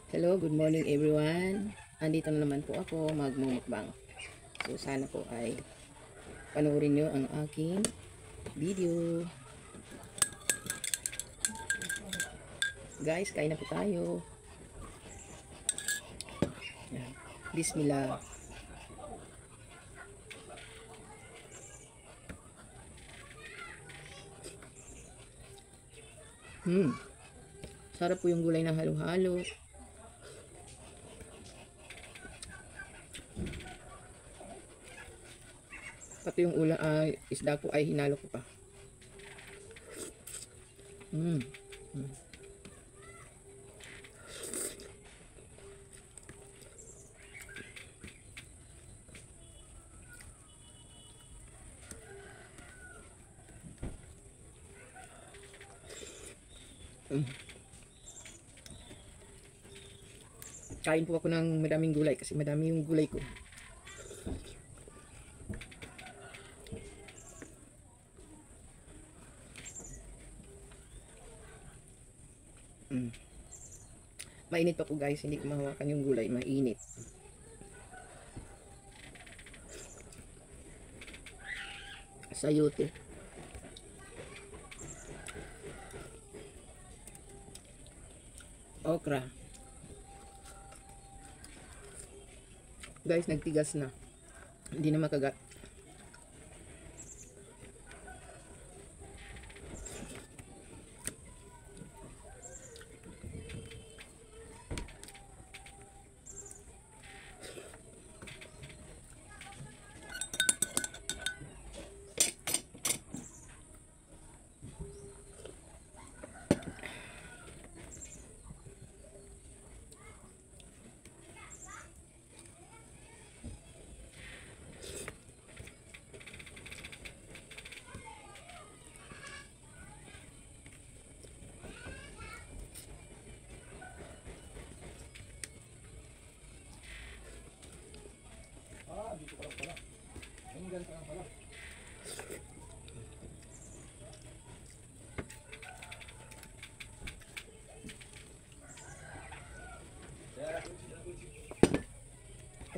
Hello, good morning everyone. Andito na naman po ako magmumukbang. So sana po ay panoorin nyo ang aking video. Guys, kain na po tayo. Yan. Bismillah. Sarap po yung gulay ng halo-halo. Pati yung isda ko ay hinalo ko pa. Kain po ako ng madaming gulay kasi madami yung gulay ko. Mainit pa po guys, hindi ko mahawakan yung gulay, mainit. Sayote. Okra. Guys, nagtigas na. Hindi na makagat.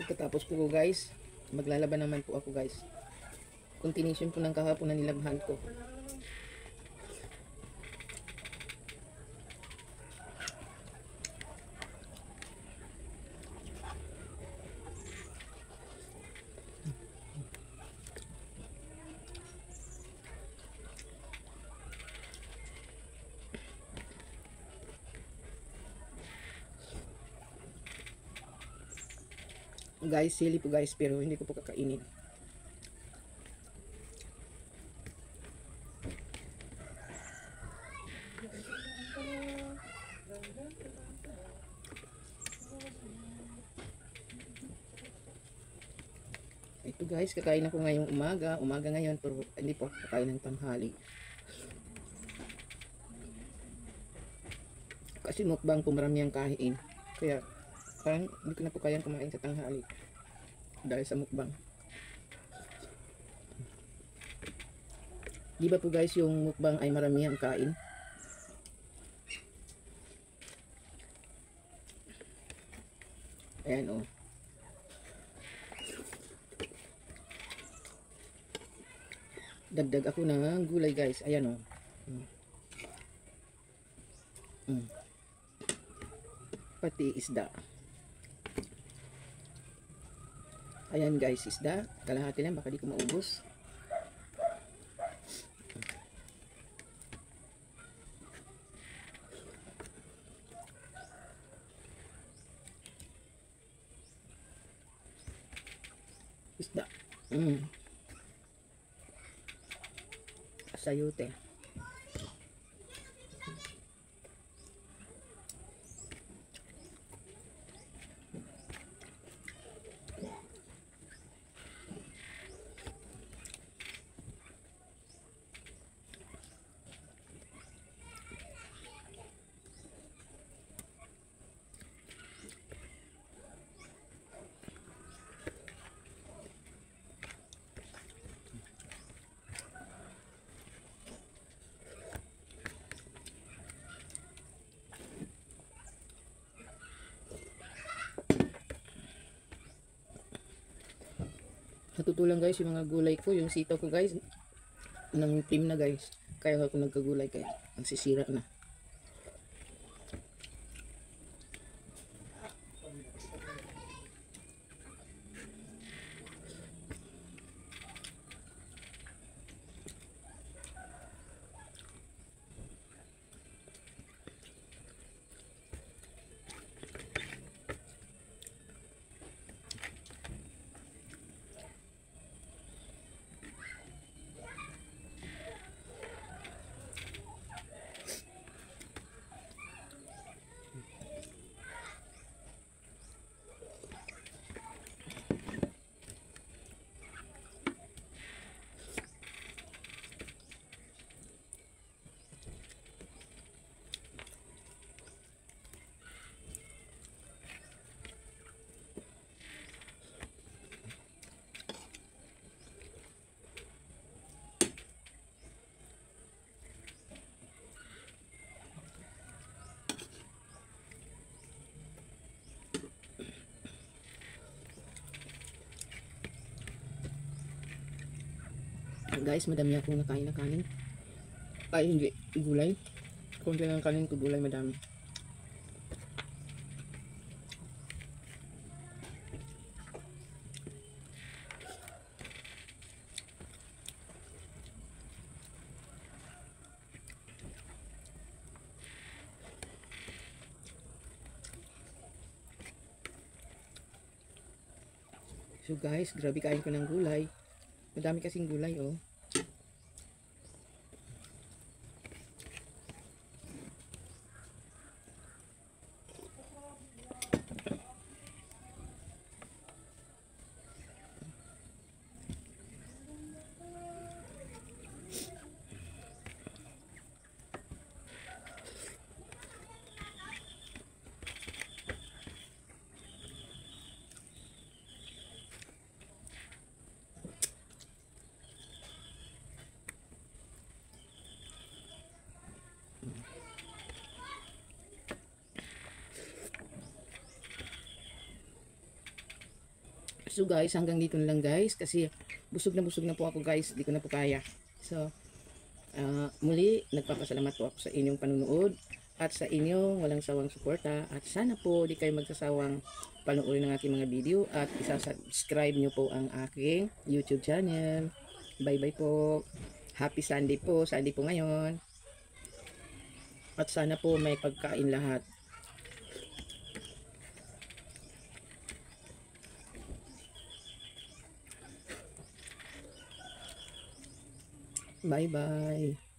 Pagkatapos po guys, maglalaban naman po ako guys. Continuation po ng kahapon na nilabhan ko. Guys, sili po guys, pero hindi ko po kakainin. Ito guys, kakain ako ngayong umaga ngayon, pero hindi po kakain ng tanghali. Kasi mukbang po marami ang kain. Kaya parang hindi ko na po kayang kumain sa tanghali dahil sa mukbang. Di ba po guys, yung mukbang ay marami ang kain? Ayan o. Dagdag ako ng gulay guys. Ayan o. Pati isda. Ayan guys, isda. Kalahati lang, baka di ko maubos. Isda. Sayote. Natutulang guys yung mga gulay ko, yung sitaw ko guys, ng team na guys. Kaya ako nagkagulay kaya ang sisira na. Guys, madami akong nakain na kanin. Ay, hindi. Gulay. Kunti lang kanin ko, gulay madami. So guys, grabe kain ko ng gulay. Madami kasing gulay oh. So guys, hanggang dito na lang guys kasi busog na po ako guys, di ko na po kaya. So muli nagpapasalamat po ako sa inyong panunood at sa inyong walang sawang suporta at sana po di kayo magsasawang panoorin ng aking mga video at isa-subscribe nyo po ang aking YouTube channel. Bye bye po. Happy Sunday po, Sunday po ngayon. At sana po may pagkain lahat. Bye bye.